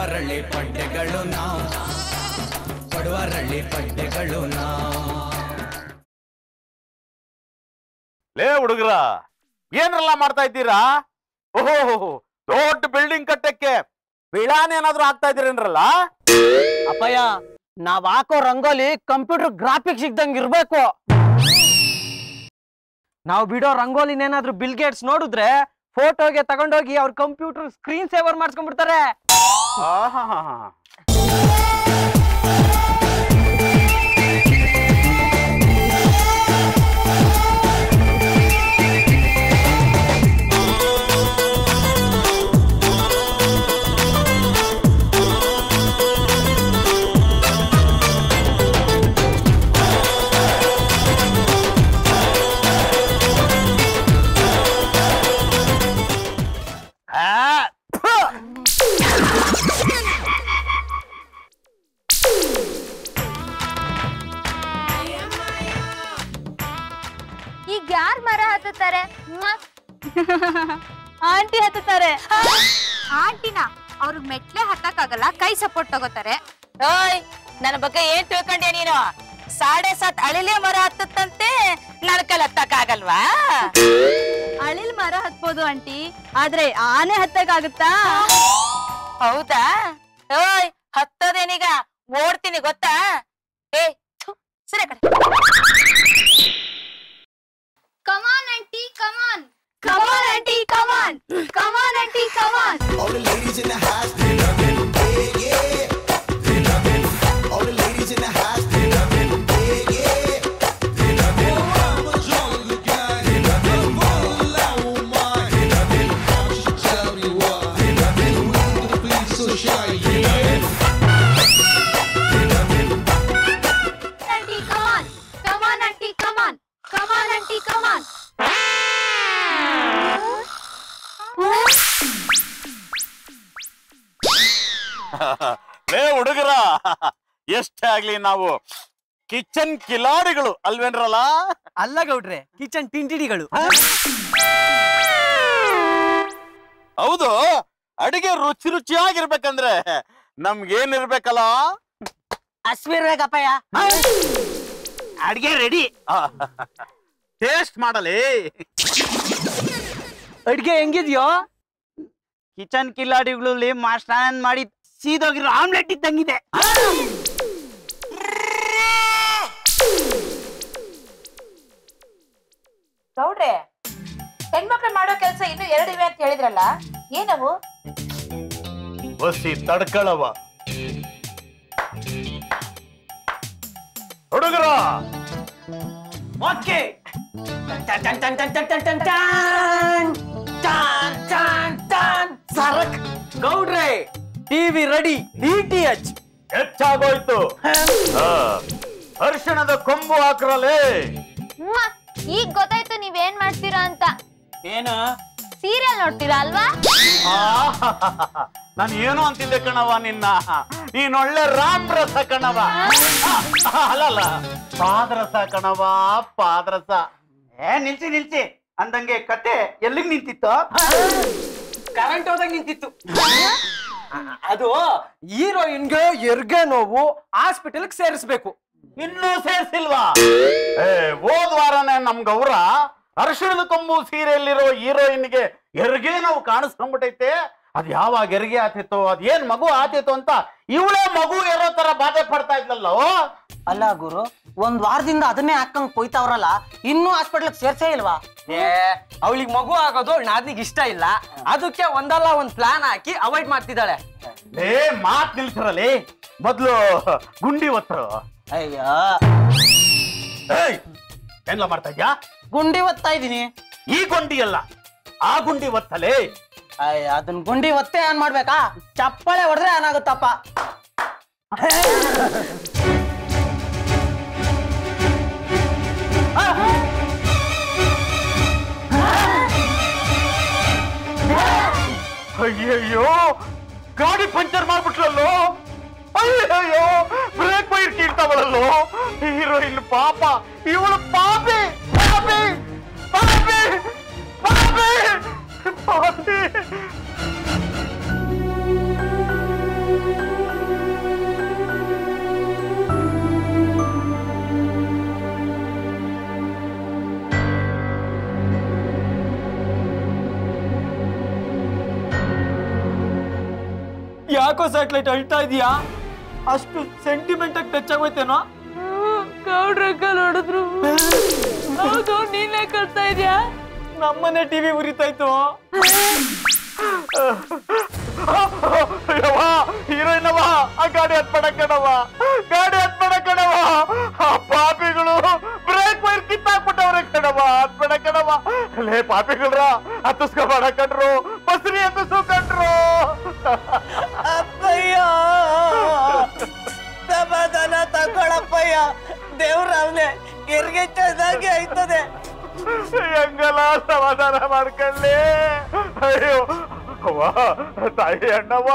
ಬಡವರಳ್ಳಿ ಪಡ್ಡೆಗಳು ನಾವು, ಬಡವರಳ್ಳಿ ಪಡ್ಡೆಗಳು ನಾವು. ಲೇ ಹುಡುಗರ, ಏನೆಲ್ಲ ಮಾಡ್ತಾ ಇದ್ದೀರಾ? ಓಹೋ, ದೊಡ್ಡ ಬಿಲ್ಡಿಂಗ್ ಕಟ್ಟಕ್ಕೆ ಬಿಳಾನ್ ಏನಾದ್ರು ಹಾಕ್ತಾ ಇದೀರೇನ್ರಲ್ಲ? ಅಪ್ಪಯ್ಯ, ನಾವ್ ಹಾಕೋ ರಂಗೋಲಿ ಕಂಪ್ಯೂಟರ್ ಗ್ರಾಫಿಕ್ಸ್ ಇದ್ದಂಗೆ ಇರ್ಬೇಕು. ನಾವು ಬಿಡೋ ರಂಗೋಲಿನೇನಾದ್ರೂ ಬಿಲ್ ಗೇಟ್ಸ್ ನೋಡಿದ್ರೆ ಫೋಟೋಗೆ ತಗೊಂಡೋಗಿ ಅವ್ರ ಕಂಪ್ಯೂಟರ್ ಸ್ಕ್ರೀನ್ ಸೇವರ್ ಮಾಡಿಸ್ಕೊಂಡ್ಬಿಡ್ತಾರೆ. ಈಗ ಯಾರ್ ಮರ ಹತ್ತುತ್ತಾರೆ? ಆಂಟಿ ಹತ್ತುತ್ತಾರೆ. ಆಂಟಿನ ಅವ್ರಿಗೆ ಮೆಟ್ಲೆ ಹತ್ತಕ್ಕಾಗಲ್ಲ, ಕೈ ಸಪೋರ್ಟ್ ತಗೋತಾರೆ. ಓಯ್, ನನ್ನ ಬಗ್ಗೆ ಏನ್ ತಿಳ್ಕೊಂಡೆ ನೀನು? 7.5 ಅಳಿಲೆ ಮರ ಹತ್ತಂತೆ, ನನ್ನ ಕೈಲಿ ಹತ್ತಕ್ಕಾಗಲ್ವಾ? ಅಳಿಲ್ ಮರ ಹತ್ಬೋದು ಆಂಟಿ, ಆದ್ರೆ ಆನೆ ಹತ್ತಕ್ಕಾಗುತ್ತಾ? ಹೌದಾ? ಓಯ್, ಹತ್ತೋದೇನೀಗ, ಓಡ್ತೀನಿ ಗೊತ್ತಾ? ಏ ಸರಿ ಕಡೆ. Come on aunty come on, come on aunty come on, come on aunty come on. All the ladies in the house, they loving, yeah, yeah. They loving. All the ladies in the house, they loving, yeah, yeah. They loving. I'm a jungle guy. They loving. Well, I won't mind. They loving. Just tell me why. They loving. Why the beat so shy? They loving. They loving. Aunty come on, come on aunty come on, come on aunty come on. ಲೇ ಹುಡುಗರ, ಎಷ್ಟೇ ಆಗ್ಲಿ ನಾವು kitchen ಕಿಲಾಡಿಗಳು ಅಲ್ವೇನ್ರಲ್ಲ? ಅಲ್ಲ ಗೌಡ್ರೆ, kitchen ಟಿಂಟಿಡಿಗಳು. ಹೌದು, ಅಡಿಗೆ ರುಚಿ ರುಚಿಯಾಗಿರ್ಬೇಕಂದ್ರೆ ನಮ್ಗೇನಿರ್ಬೇಕಲ್ಲ? ಹಸ್ವಿರ್ಬೇಕಪ್ಪಯ್ಯ. ಅಡ್ಗೆ ರೆಡಿ, ಟೇಸ್ಟ್ ಮಾಡಲಿ. ಅಡ್ಗೆ ಹೆಂಗಿದ್ಯೋ? ಕಿಚನ್ ಕಿಲಾಡಿಗಳಲ್ಲಿ ಮಾಸ್ಟರ್ ಮಾಡಿ ಸೀದೋಗಿರೋ ಆಮ್ಲೆಟ್ ಇದ್ದಂಗಿದೆ. ಗೌಡ್ರೆ, ಹೆಣ್ಮಕ್ಳು ಮಾಡೋ ಕೆಲಸ ಇನ್ನು 2 ಇವೆ ಅಂತ ಹೇಳಿದ್ರಲ್ಲ, ಏನವು? ಬಸ್ಸಿ ತಡ್ಕಳವ ಹುಡುಗರ. ಓಕೆ. ಸರಕ್ ಗೌಡ್ರೆ, ಟಿವಿ ರೆಡಿ, DTH. ಹೆಚ್ಚಾಗೋಯ್ತು. ಅರಿಶಿಣದ ಕೊಂಬು ಹಾಕ್ರಲೇ. ಈಗ ಗೊತ್ತಾಯ್ತು ನೀವೇನ್ ಮಾಡ್ತೀರಾ ಅಂತ. ಏನು? ಸೀರಿಯಲ್ ನೋಡ್ತೀರಾ ಅಲ್ವಾ? ನಾನು ಏನು ಅಂತಿದ್ದೆ ಕಣವ ನಿನ್ನ. ನೀನೊಳ್ಳೆ ರಾಮ್ ರಸ ಕಣವ. ಅಲ್ಲಲ್ಲ, ಪಾದರಸ ಕಣವ, ಪಾದರಸ. ನಿಲ್ಸಿ ಅಂದಂಗೆ ಕತೆ ಎಲ್ಲಿಗೆ ನಿಂತಿತ್ತು? ಕರೆಂಟ್ ಹೋದಾಗ ನಿಂತಿತ್ತು. ಅದು ಹೀರೋಯಿನ್ಗೆ ಎರ್ಗೆ ನೋವು, ಹಾಸ್ಪಿಟಲ್ ಸೇರಿಸ್ಬೇಕು. ಇನ್ನೂ ಸೇರ್ಸಿಲ್ವಾ? ಹೋದ್ ವಾರನೇ ನಮ್ ಗೌರ ಅರಿಶಿಣದ ಕೊಂಬು ಸೀರೆಯಲ್ಲಿರೋ ಹೀರೋಯಿನ್ಗೆ ಹೆರಿಗೆ ನಾವು ಕಾಣಿಸ್ಕೊಂಡ್ಬಿಟ್ಟೈತೆ. ಅದ್ ಯಾವಾಗ ಹೆರಿಗೆ ಆತಿತ್ತು, ಅದೇನ್ ಮಗು ಆತಿತ್ತು ಅಂತ ಇವಳೇ ಮಗು ಇರೋ ತರ ಬಾಧೆ ಪಡ್ತಾ ಇದ್ಲಲ್ಲ. ಅಲ್ಲ ಗುರು, 1 ವಾರದಿಂದ ಅದನ್ನೇ ಹಾಕಂಗ್ ಕೊಯ್ತಾವ್ರಲ್ಲ, ಇನ್ನೂ ಹಾಸ್ಪಿಟಲ್ ಸೇರ್ಸೇ ಇಲ್ವಾ? ಅವಳಿಗೆ ಮಗು ಆಗೋದು ನಾದ್ನಿಗೆ ಇಷ್ಟ ಇಲ್ಲ, ಅದಕ್ಕೆ ಒಂದಲ್ಲ ಒಂದ್ ಪ್ಲಾನ್ ಹಾಕಿ ಅವಾಯ್ಡ್ ಮಾಡ್ತಿದ್ದಾಳೆ. ಮಾತ್ ನಿಲ್ಸಿರಲಿ, ಮೊದ್ಲು ಗುಂಡಿ ಒತ್ತರು. ಅಯ್ಯೋ, ಏನ್ಲ ಮಾಡ್ತಾ ಇದ್ಯಾ? ಗುಂಡಿ ಒತ್ತಾ ಇದೀನಿ. ಈ ಗುಂಡಿ ಅಲ್ಲ, ಆ ಗುಂಡಿ ಒತ್ತಲೇ. ಅದನ್ ಗುಂಡಿ ಒತ್ತೆ ಆನ್ ಮಾಡ್ಬೇಕಾ? ಚಪ್ಪಳೆ ಹೊಡೆದ್ರೆ ಆನ್ ಆಗುತ್ತಪ್ಪ. ಅಯ್ಯಯ್ಯೋ, ಗಾಡಿ ಪಂಚರ್ ಮಾಡ್ಬಿಟ್ಲಲ್ಲೋ. ಅಯ್ಯಯ್ಯೋ, ಬ್ರೇಕ್ ವೈರ್ ಕೀಳ್ತಾವಳಲ್ಲೋ ಹೀರೋಯಿನ್. ಪಾಪ ಇವಳು ಪಾಪಿ ಪಾಪಿ ಪಾಪಿ ಪಾಪಿ ಪಾಪಿ. ಯಾಕೋ ಸ್ಯಾಟಲೈಟ್ ಅಳ್ತಾ ಇದೀಯಾ? ಅಷ್ಟು ಸೆಂಟಿಮೆಂಟ್ ಆಗಿ ಟಚ್ ಆಗೋಯ್ತೇನೋ? ಗೌಡ್ರಕ್ಕ ನೋಡಿದ್ರು. ಹೌದು, ನೀನೇ ಕಳ್ತಾ ಇದ್ಯಾ? ನಮ್ಮನೆ ಟಿವಿ ಉರಿತಾಯ್ತು. ಹೀರೋಯಿನವ ಆ ಗಾಡಿ ಹತ್ಪಡಕಣವ, ಗಾಡಿ ಹತ್ಪಡಕಣವ. ಆ ಪಾಪಿಗಳು ಬ್ರೇಕ್ ವೈರ್ ಕಿತ್ತಾಕ್ಬಿಟ್ಟವ್ರೆ ಕಣವ, ಹತ್ಪಡಕಣವ. ಲೇ ಪಾಪಿಗಳ್ರ ಹತ್ತಿಸ್ಕೊಬೇಡ ಕಣ್ರು, ಬಸ್ರಿ ಹತ್ತಿಸು ಕಣ್ರು. ಅಪ್ಪಯ್ಯ ಸಮಾಧಾನ ತಗೊಳಪ್ಪಯ್ಯ, ದೇವ್ರವ್ನೆ ಹೆರಿಗೆ ಚೆನ್ನಾಗಿ ಆಯ್ತದೆ. ಹೆಂಗಲ್ಲ ಸಮಾಧಾನ ಮಾಡ್ಕೊಳ್ಳಿ. ಅಯ್ಯೋ ಅವ್ವ, ತಾಯಿ ಅಣ್ಣವ್ವ,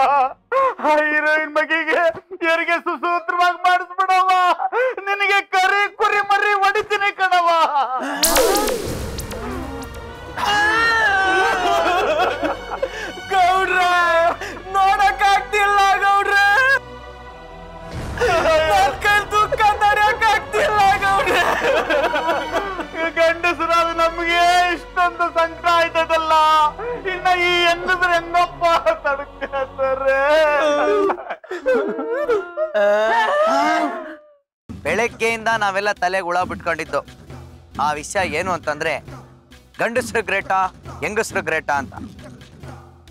ಆ ಹೀರೋಯಿನ್ ಮಗಿಗೆ ಹೆರಿಗೆ ಸುಸೂತ್ರವಾಗಿ ಮಾಡಿಸ್ಬಿಡವ. ನಿನಗೆ ಕರಿ ಕುರಿ ಮರಿ ಹೊಡಿತೀನಿ ಕಣವ. ಗೌಡ್ರ ನೋಡಕ್ ಆಗ್ತಿಲ್ಲ ಗೌಡ್ರ, ದುಃಖ ತಡೆಯಕ್ ಆಗ್ತಿಲ್ಲ ಗೌಡ್ರ. ಗಂಡಸರಾದ ನಮ್ಗೆ ಇಷ್ಟೊಂದು ಸಂಕಟ ಆಯ್ತದಲ್ಲ, ಇನ್ನ ಈ ಹೆಂಗಸರು ಹೆಂಗಪ್ಪ ತಡ್ಕತಾರೆ? ಬೆಳಗ್ಗೆಯಿಂದ ನಾವೆಲ್ಲ ತಲೆಗೆ ಹುಳ ಬಿಟ್ಕೊಂಡಿದ್ದು. ಆ ವಿಷಯ ಏನು ಅಂತಂದ್ರೆ ಗಂಡಸರು ಗ್ರೇಟಾ ಹೆಂಗಸರು ಗ್ರೇಟಾ ಅಂತ.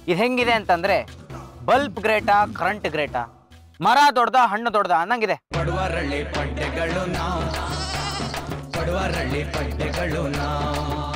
ಇದು ಹೆಂಗಿದೆ ಅಂತಂದ್ರೆ ಬಲ್ಬ್ ಗ್ರೇಟಾ ಕರೆಂಟ್ ಗ್ರೇಟಾ, ಮರ ದೊಡ್ಡದ ಹಣ್ಣು ದೊಡ್ಡದ ಅನ್ನಂಗಿದೆ. ಪಡುವರಳ್ಳಿ ಪಡ್ಡೆಗಳು ನಾವು, ಪಡುವರಳ್ಳಿ ಪಡ್ಡೆಗಳು ನಾವು.